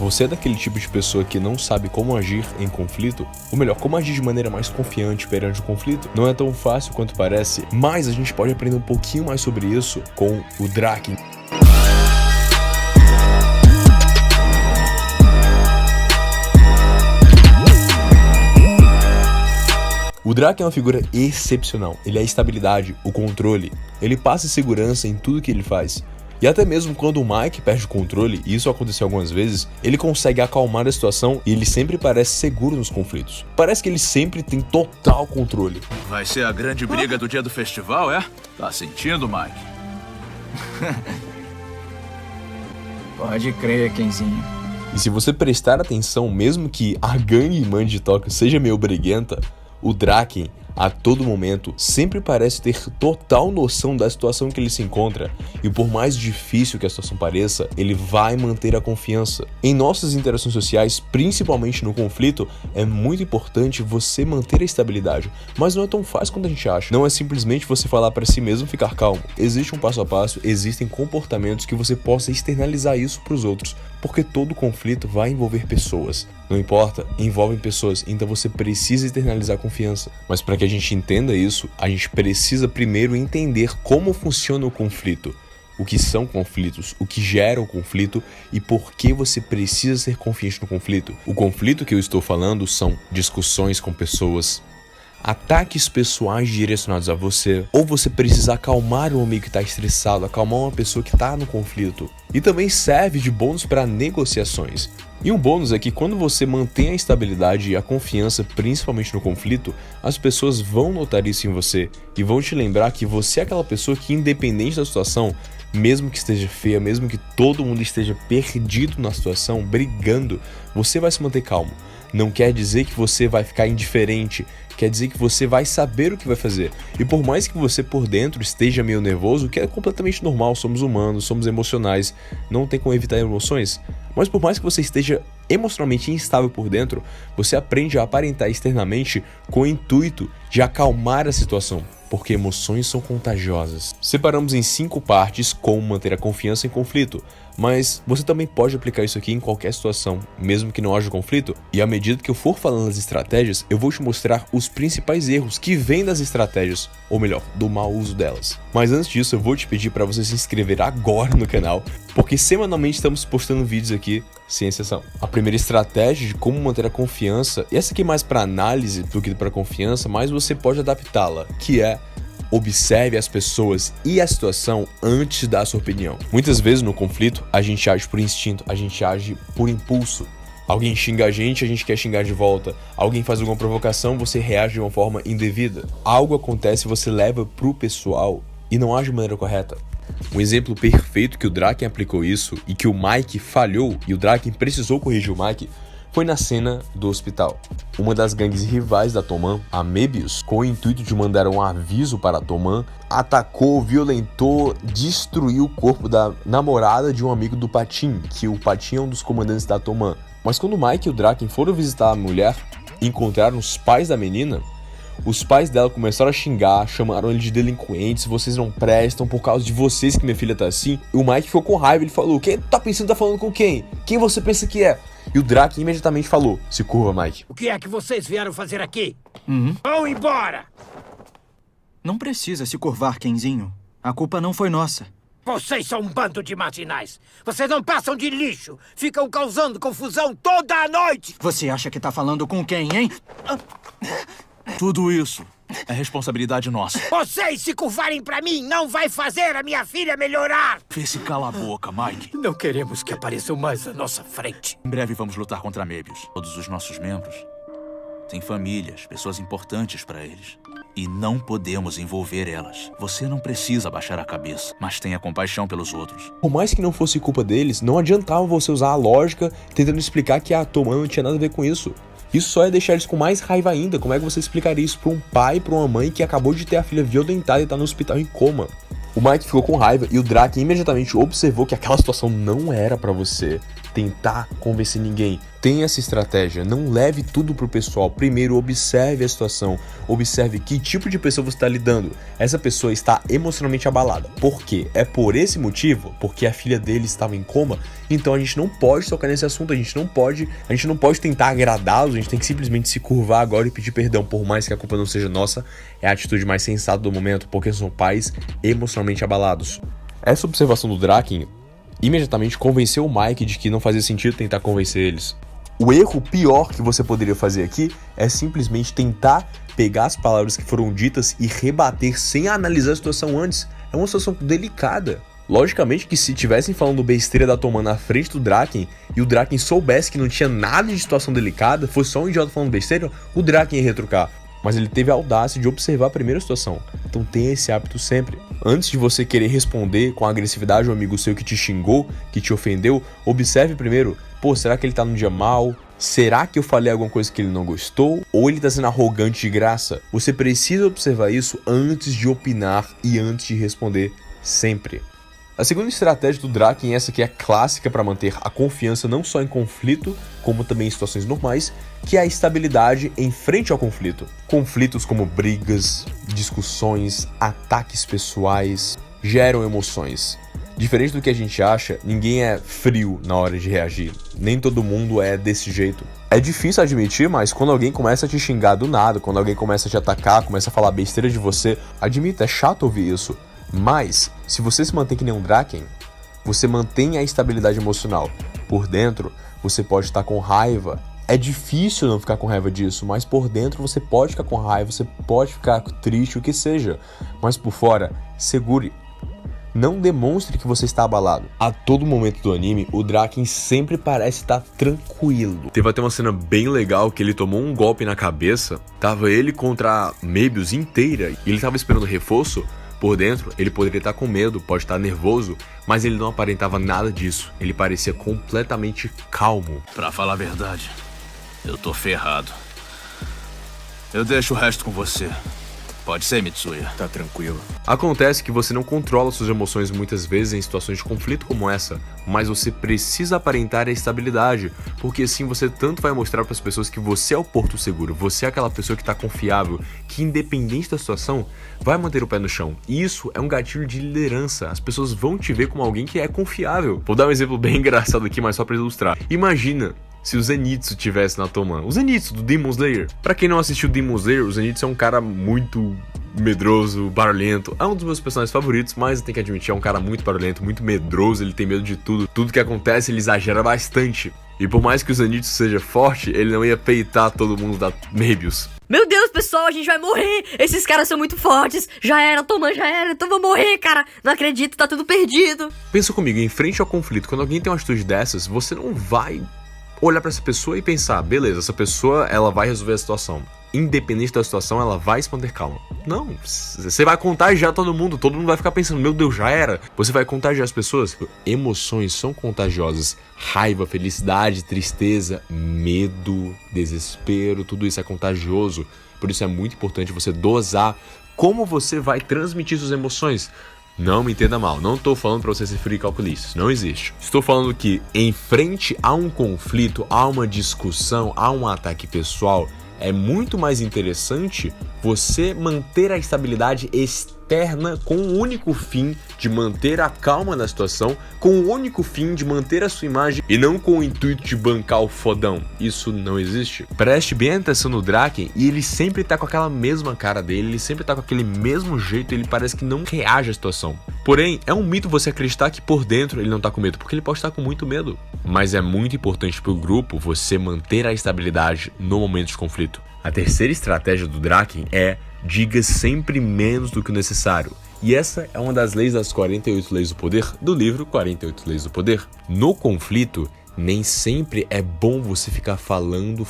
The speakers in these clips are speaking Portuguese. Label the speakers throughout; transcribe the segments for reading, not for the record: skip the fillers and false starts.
Speaker 1: Você é daquele tipo de pessoa que não sabe como agir em conflito? Ou melhor, como agir de maneira mais confiante perante o conflito? Não é tão fácil quanto parece, mas a gente pode aprender um pouquinho mais sobre isso com o Draken. O Draken é uma figura excepcional. Ele é a estabilidade, o controle. Ele passa segurança em tudo que ele faz. E até mesmo quando o Mike perde o controle, e isso aconteceu algumas vezes, ele consegue acalmar a situação e ele sempre parece seguro nos conflitos. Parece que ele sempre tem total controle.
Speaker 2: Vai ser a grande briga do dia do festival, é? Tá sentindo, Mike?
Speaker 3: Pode crer, Kenzinho.
Speaker 1: E se você prestar atenção, mesmo que a gangue mãe de Tóquio seja meio briguenta, o Draken, a todo momento, sempre parece ter total noção da situação que ele se encontra, e por mais difícil que a situação pareça, ele vai manter a confiança. Em nossas interações sociais, principalmente no conflito, é muito importante você manter a estabilidade, mas não é tão fácil quanto a gente acha. Não é simplesmente você falar para si mesmo ficar calmo. Existe um passo a passo, existem comportamentos que você possa externalizar isso para os outros, porque todo conflito vai envolver pessoas. Não importa, envolvem pessoas, então você precisa externalizar a confiança. Mas para que a gente entenda isso, a gente precisa primeiro entender como funciona o conflito. O que são conflitos, o que gera o conflito e por que você precisa ser confiante no conflito. O conflito que eu estou falando são discussões com pessoas, ataques pessoais direcionados a você, ou você precisa acalmar um amigo que está estressado, acalmar uma pessoa que está no conflito. E também serve de bônus para negociações. E um bônus é que quando você mantém a estabilidade e a confiança, principalmente no conflito, as pessoas vão notar isso em você e vão te lembrar que você é aquela pessoa que, independente da situação, mesmo que esteja feia, mesmo que todo mundo esteja perdido na situação, brigando, você vai se manter calmo. Não quer dizer que você vai ficar indiferente, quer dizer que você vai saber o que vai fazer. E por mais que você por dentro esteja meio nervoso, o que é completamente normal, somos humanos, somos emocionais, não tem como evitar emoções, mas por mais que você esteja emocionalmente instável por dentro, você aprende a aparentar externamente com o intuito de acalmar a situação, porque emoções são contagiosas. Separamos em 5 partes como manter a confiança em conflito, mas você também pode aplicar isso aqui em qualquer situação, mesmo que não haja conflito, e à medida que eu for falando das estratégias, eu vou te mostrar os principais erros que vêm das estratégias, ou melhor, do mau uso delas. Mas antes disso, eu vou te pedir para você se inscrever agora no canal, porque semanalmente estamos postando vídeos aqui, sem exceção. A primeira estratégia de como manter a confiança, e essa aqui é mais para análise do que para confiança, mas você pode adaptá-la, que é: observe as pessoas e a situação antes de dar a sua opinião. Muitas vezes no conflito, a gente age por instinto, a gente age por impulso. Alguém xinga a gente quer xingar de volta. Alguém faz alguma provocação, você reage de uma forma indevida. Algo acontece, você leva pro pessoal e não age de maneira correta. Um exemplo perfeito que o Draken aplicou isso e que o Mike falhou e o Draken precisou corrigir o Mike foi na cena do hospital. Uma das gangues rivais da Toman, a Mebius, com o intuito de mandar um aviso para a Toman, atacou, violentou, destruiu o corpo da namorada de um amigo do Patin, que o Patin é um dos comandantes da Toman. Mas quando o Mike e o Draken foram visitar a mulher e encontraram os pais da menina, os pais dela começaram a xingar, chamaram ele de delinquentes, vocês não prestam, por causa de vocês que minha filha tá assim. E o Mike ficou com raiva, ele falou: quem tá pensando, tá falando com quem? Quem você pensa que é? E o Draken imediatamente falou: se curva, Mike.
Speaker 4: O que é que vocês vieram fazer aqui? Vão embora!
Speaker 3: Não precisa se curvar, Kenzinho. A culpa não foi nossa.
Speaker 4: Vocês são um bando de marginais. Vocês não passam de lixo. Ficam causando confusão toda a noite.
Speaker 3: Você acha que tá falando com quem, hein?
Speaker 2: Tudo isso é responsabilidade nossa.
Speaker 4: Vocês se curvarem pra mim não vai fazer a minha filha melhorar.
Speaker 2: Vê se cala a boca, Mike.
Speaker 4: Não queremos que apareçam mais à nossa frente.
Speaker 2: Em breve vamos lutar contra a Mebius. Todos os nossos membros têm famílias, pessoas importantes para eles. E não podemos envolver elas. Você não precisa baixar a cabeça, mas tenha compaixão pelos outros.
Speaker 1: Por mais que não fosse culpa deles, não adiantava você usar a lógica tentando explicar que a Toman não tinha nada a ver com isso. Isso só ia deixar eles com mais raiva ainda. Como é que você explicaria isso para um pai, para uma mãe que acabou de ter a filha violentada e tá no hospital em coma? O Mike ficou com raiva e o Draken imediatamente observou que aquela situação não era para você. tentar convencer ninguém. Tenha essa estratégia, não leve tudo pro pessoal. Primeiro, observe a situação, observe que tipo de pessoa você está lidando. Essa pessoa está emocionalmente abalada. Por quê? É por esse motivo? Porque a filha dele estava em coma? Então a gente não pode tocar nesse assunto, a gente não pode tentar agradá-los, a gente tem que simplesmente se curvar agora e pedir perdão, por mais que a culpa não seja nossa. É a atitude mais sensata do momento, porque são pais emocionalmente abalados. Essa observação do Draken imediatamente convenceu o Mike de que não fazia sentido tentar convencer eles. O erro pior que você poderia fazer aqui é simplesmente tentar pegar as palavras que foram ditas e rebater sem analisar a situação antes. É uma situação delicada. Logicamente que se tivessem falando besteira da Toman na frente do Draken e o Draken soubesse que não tinha nada de situação delicada, fosse só um idiota falando besteira, o Draken ia retrucar. Mas ele teve a audácia de observar a primeira situação. Então tenha esse hábito sempre. Antes de você querer responder com agressividade ao amigo seu que te xingou, que te ofendeu, observe primeiro, pô, será que ele tá num dia mal? Será que eu falei alguma coisa que ele não gostou? Ou ele tá sendo arrogante de graça? Você precisa observar isso antes de opinar e antes de responder, sempre. A segunda estratégia do Draken, essa que é clássica para manter a confiança não só em conflito, como também em situações normais, que é a estabilidade em frente ao conflito. Conflitos como brigas, discussões, ataques pessoais, geram emoções. Diferente do que a gente acha, ninguém é frio na hora de reagir. Nem todo mundo é desse jeito. É difícil admitir, mas quando alguém começa a te xingar do nada, quando alguém começa a te atacar, começa a falar besteira de você, admita, é chato ouvir isso. Mas, se você se mantém que nem um Draken, você mantém a estabilidade emocional. Por dentro, você pode estar com raiva. É difícil não ficar com raiva disso, mas por dentro você pode ficar com raiva, você pode ficar triste, o que seja. Mas por fora, segure. Não demonstre que você está abalado. A todo momento do anime, o Draken sempre parece estar tranquilo. Teve até uma cena bem legal que ele tomou um golpe na cabeça. Tava ele contra a Mebius inteira e ele tava esperando reforço. Por dentro, ele poderia estar com medo, pode estar nervoso, mas ele não aparentava nada disso. Ele parecia completamente calmo.
Speaker 2: Pra falar a verdade, eu tô ferrado. Eu deixo o resto com você. Pode ser, Mitsuya.
Speaker 3: Tá tranquilo.
Speaker 1: Acontece que você não controla suas emoções muitas vezes em situações de conflito como essa, mas você precisa aparentar a estabilidade, porque assim você tanto vai mostrar para as pessoas que você é o porto seguro, você é aquela pessoa que tá confiável, que independente da situação, vai manter o pé no chão. E isso é um gatilho de liderança, as pessoas vão te ver como alguém que é confiável. Vou dar um exemplo bem engraçado aqui, mas só para ilustrar. Imagina se o Zenitsu tivesse na Toman. O Zenitsu, do Demon Slayer. Pra quem não assistiu Demon Slayer, o Zenitsu é um cara muito medroso, barulhento. É um dos meus personagens favoritos, mas eu tenho que admitir, é um cara muito barulhento, muito medroso, ele tem medo de tudo. Tudo que acontece, ele exagera bastante. E por mais que o Zenitsu seja forte, ele não ia peitar todo mundo da Mebius.
Speaker 5: Meu Deus, pessoal, a gente vai morrer. Esses caras são muito fortes. Já era, Toman, já era. Então vou morrer, cara. Não acredito, tá tudo perdido.
Speaker 1: Pensa comigo, em frente ao conflito, quando alguém tem uma atitude dessas, você não vai olhar pra essa pessoa e pensar, beleza, essa pessoa, ela vai resolver a situação. Independente da situação, ela vai se manter calma. Não, você vai contagiar todo mundo vai ficar pensando, meu Deus, já era. Você vai contagiar as pessoas. Emoções são contagiosas. Raiva, felicidade, tristeza, medo, desespero, tudo isso é contagioso. Por isso é muito importante você dosar como você vai transmitir suas emoções. Não me entenda mal, não estou falando para você ser frio e calculista, isso não existe. Estou falando que em frente a um conflito, a uma discussão, a um ataque pessoal, é muito mais interessante você manter a estabilidade externa com o único fim de manter a calma na situação, com o único fim de manter a sua imagem e não com o intuito de bancar o fodão. Isso não existe. Preste bem atenção no Draken e ele sempre tá com aquela mesma cara dele, ele sempre tá com aquele mesmo jeito, ele parece que não reage à situação. Porém, é um mito você acreditar que por dentro ele não tá com medo, porque ele pode estar com muito medo. Mas é muito importante pro grupo você manter a estabilidade no momento de conflito. A terceira estratégia do Draken é: diga sempre menos do que o necessário. E essa é uma das leis das 48 Leis do Poder, do livro 48 Leis do Poder. No conflito, nem sempre é bom você ficar falando.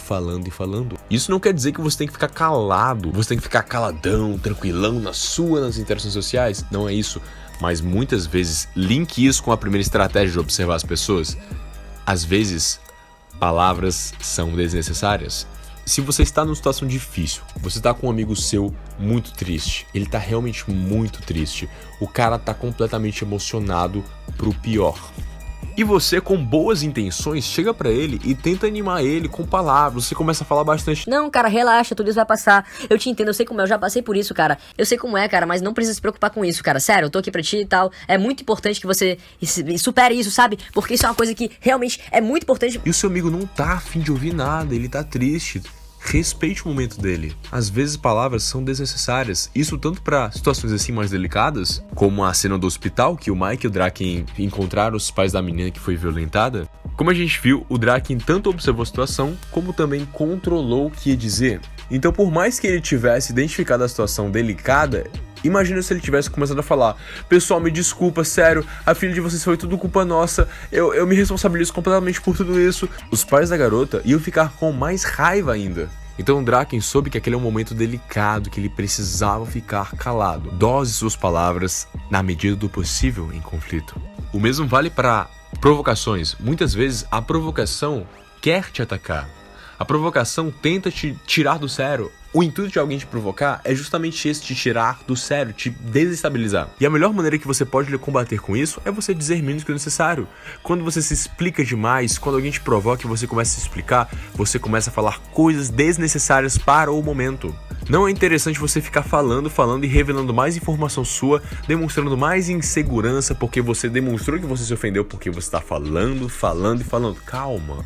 Speaker 1: Isso não quer dizer que você tem que ficar calado, você tem que ficar caladão, tranquilão nas interações sociais. Não é isso. Mas muitas vezes, linke isso com a primeira estratégia de observar as pessoas. Às vezes, palavras são desnecessárias. Se você está numa situação difícil, você está com um amigo seu muito triste, ele está realmente muito triste, o cara está completamente emocionado pro pior. E você, com boas intenções, chega pra ele e tenta animar ele com palavras. Você começa a falar bastante.
Speaker 5: Não, cara, relaxa, tudo isso vai passar. Eu te entendo, eu sei como é, eu já passei por isso, cara. Eu sei como é, cara, mas não precisa se preocupar com isso, cara. Sério, eu tô aqui pra ti e tal. É muito importante que você supere isso, sabe? Porque isso é uma coisa que realmente é muito importante.
Speaker 1: E o seu amigo não tá afim de ouvir nada, ele tá triste. Respeite o momento dele. Às vezes palavras são desnecessárias. Isso tanto para situações assim mais delicadas, como a cena do hospital, que o Mike e o Draken encontraram os pais da menina que foi violentada. Como a gente viu, o Draken tanto observou a situação, como também controlou o que ia dizer. Então, por mais que ele tivesse identificado a situação delicada, imagina se ele tivesse começado a falar: pessoal, me desculpa, sério, a filha de vocês foi tudo culpa nossa, eu me responsabilizo completamente por tudo isso. Os pais da garota iam ficar com mais raiva ainda. Então o Draken soube que aquele é um momento delicado, que ele precisava ficar calado. Dose suas palavras na medida do possível em conflito. O mesmo vale para provocações. Muitas vezes a provocação quer te atacar. A provocação tenta te tirar do sério. O intuito de alguém te provocar é justamente esse, te tirar do sério, te desestabilizar. E a melhor maneira que você pode combater com isso é você dizer menos que o necessário. Quando você se explica demais, quando alguém te provoca e você começa a se explicar, você começa a falar coisas desnecessárias para o momento. Não é interessante você ficar falando e revelando mais informação sua, demonstrando mais insegurança porque você demonstrou que você se ofendeu porque você está falando. Calma.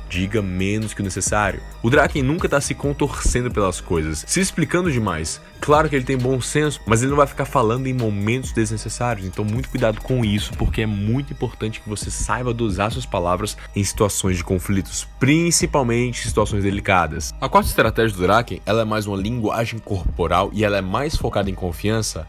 Speaker 1: Diga menos que o necessário. O Draken nunca tá se contorcendo pelas coisas, se explicando demais. Claro que ele tem bom senso, mas ele não vai ficar falando em momentos desnecessários. Então muito cuidado com isso, porque é muito importante que você saiba dosar suas palavras em situações de conflitos, principalmente em situações delicadas. A quarta estratégia do Draken, ela é mais uma linguagem corporal e ela é mais focada em confiança,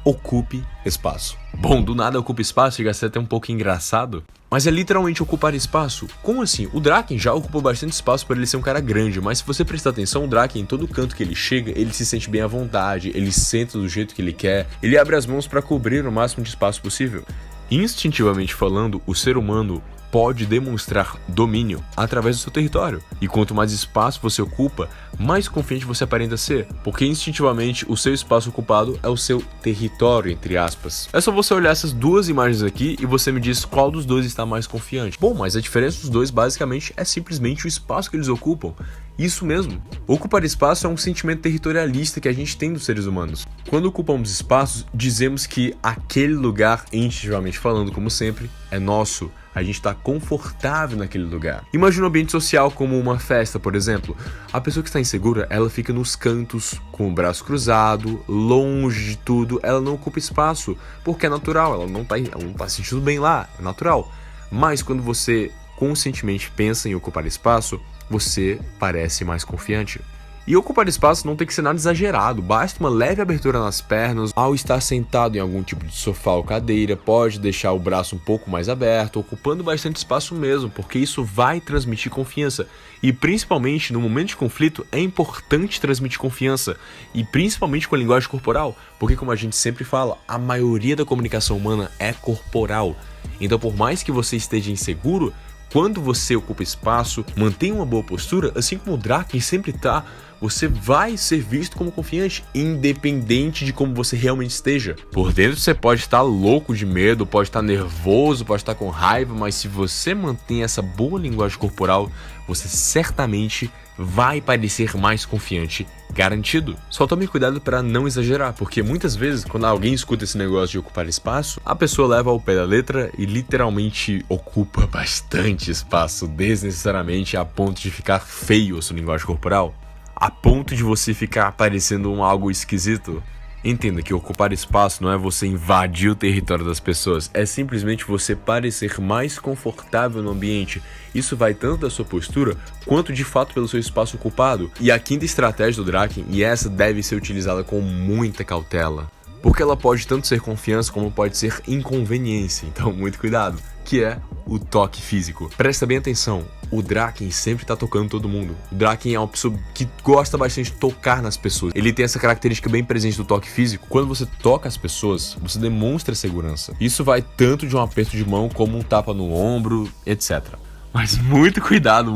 Speaker 1: ocupe espaço. Bom, do nada ocupa espaço, chega a ser até um pouco engraçado, mas é literalmente ocupar espaço. Como assim? O Draken já ocupou bastante espaço por ele ser um cara grande, mas se você prestar atenção, o Draken, em todo canto que ele chega, ele se sente bem à vontade, ele senta do jeito que ele quer, ele abre as mãos para cobrir o máximo de espaço possível. Instintivamente falando, o ser humano pode demonstrar domínio através do seu território. E quanto mais espaço você ocupa, mais confiante você aparenta ser, porque instintivamente o seu espaço ocupado é o seu território, entre aspas. É só você olhar essas duas imagens aqui e você me diz qual dos dois está mais confiante. Bom, mas a diferença dos dois basicamente é simplesmente o espaço que eles ocupam. Isso mesmo. Ocupar espaço é um sentimento territorialista que a gente tem dos seres humanos. Quando ocupamos espaços, dizemos que aquele lugar, instintivamente falando, como sempre, é nosso. A gente está confortável naquele lugar. Imagina um ambiente social como uma festa, por exemplo. A pessoa que está insegura, ela fica nos cantos, com o braço cruzado, longe de tudo. Ela não ocupa espaço, porque é natural. Ela não tá se sentindo bem lá, é natural. Mas quando você conscientemente pensa em ocupar espaço, você parece mais confiante. E ocupar espaço não tem que ser nada exagerado, basta uma leve abertura nas pernas. Ao estar sentado em algum tipo de sofá ou cadeira, pode deixar o braço um pouco mais aberto, ocupando bastante espaço mesmo, porque isso vai transmitir confiança. E principalmente no momento de conflito é importante transmitir confiança, e principalmente com a linguagem corporal, porque como a gente sempre fala, a maioria da comunicação humana é corporal. Então por mais que você esteja inseguro, quando você ocupa espaço, mantém uma boa postura, assim como o Draken sempre tá, você vai ser visto como confiante, independente de como você realmente esteja. Por dentro você pode estar louco de medo, pode estar nervoso, pode estar com raiva, mas se você mantém essa boa linguagem corporal, você certamente vai parecer mais confiante, garantido. Só tome cuidado para não exagerar, porque muitas vezes quando alguém escuta esse negócio de ocupar espaço, a pessoa leva ao pé da letra e literalmente ocupa bastante espaço, desnecessariamente a ponto de ficar feio a sua linguagem corporal, a ponto de você ficar parecendo algo esquisito. Entenda que ocupar espaço não é você invadir o território das pessoas, é simplesmente você parecer mais confortável no ambiente. Isso vai tanto da sua postura, quanto de fato pelo seu espaço ocupado. E a quinta estratégia do Draken, e essa deve ser utilizada com muita cautela, porque ela pode tanto ser confiança como pode ser inconveniência, então muito cuidado, que é o toque físico. Presta bem atenção, o Draken sempre tá tocando todo mundo. O Draken é uma pessoa que gosta bastante de tocar nas pessoas. Ele tem essa característica bem presente do toque físico. Quando você toca as pessoas, você demonstra segurança. Isso vai tanto de um aperto de mão como um tapa no ombro, etc. Mas muito cuidado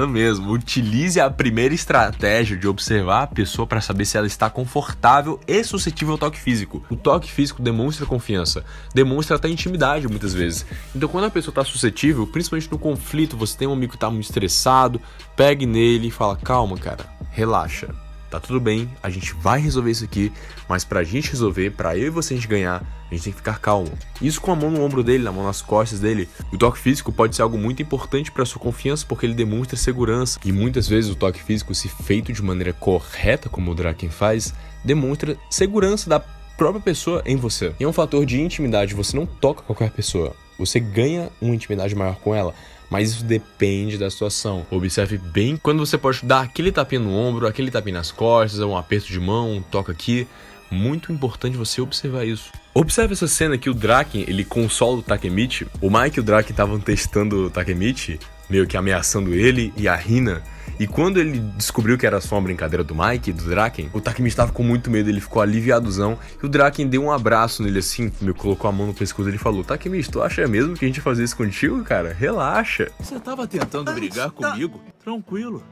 Speaker 1: mesmo. Utilize a primeira estratégia de observar a pessoa para saber se ela está confortável e suscetível ao toque físico. O toque físico demonstra confiança, demonstra até intimidade muitas vezes. Então quando a pessoa está suscetível, principalmente no conflito, você tem um amigo que está muito estressado, pegue nele e fala, calma cara, relaxa. Tá tudo bem, a gente vai resolver isso aqui, mas pra gente resolver, pra eu e você a gente ganhar, a gente tem que ficar calmo. Isso com a mão no ombro dele, na mão nas costas dele. O toque físico pode ser algo muito importante pra sua confiança, porque ele demonstra segurança. E muitas vezes o toque físico, se feito de maneira correta, como o Draken faz, demonstra segurança da própria pessoa em você. E é um fator de intimidade, você não toca qualquer pessoa, você ganha uma intimidade maior com ela. Mas isso depende da situação. Observe bem quando você pode dar aquele tapinha no ombro, aquele tapinha nas costas, um aperto de mão, um toque aqui. Muito importante você observar isso. Observe essa cena que o Draken, ele consola o Takemichi. O Mike e o Draken estavam testando o Takemichi, meio que ameaçando ele e a Hina. E quando ele descobriu que era só uma brincadeira do Mike e do Draken, o Takemichi estava com muito medo, ele ficou aliviadozão. E o Draken deu um abraço nele assim, meio colocou a mão no pescoço dele e falou, Takemichi, tu acha mesmo que a gente ia fazer isso contigo, cara? Relaxa.
Speaker 2: Você tava tentando brigar comigo? Tranquilo.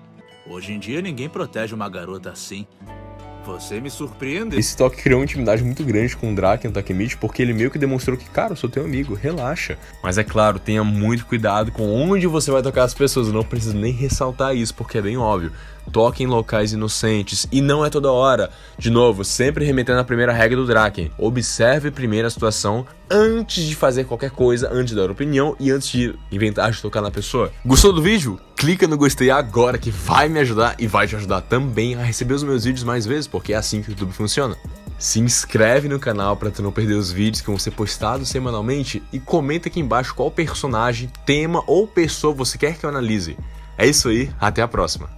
Speaker 2: Hoje em dia ninguém protege uma garota assim. Você me surpreende.
Speaker 1: Esse toque criou uma intimidade muito grande com o Draken e o Takemichi, porque ele meio que demonstrou que, cara, eu sou teu amigo, relaxa. Mas é claro, tenha muito cuidado com onde você vai tocar as pessoas, eu não preciso nem ressaltar isso, porque é bem óbvio. Toque em locais inocentes, e não é toda hora. De novo, sempre remetendo à primeira regra do Draken. Observe primeiro a situação antes de fazer qualquer coisa, antes de dar opinião e antes de inventar de tocar na pessoa. Gostou do vídeo? Clica no gostei agora que vai me ajudar e vai te ajudar também a receber os meus vídeos mais vezes, porque é assim que o YouTube funciona. Se inscreve no canal para tu não perder os vídeos que vão ser postados semanalmente e comenta aqui embaixo qual personagem, tema ou pessoa você quer que eu analise. É isso aí, até a próxima.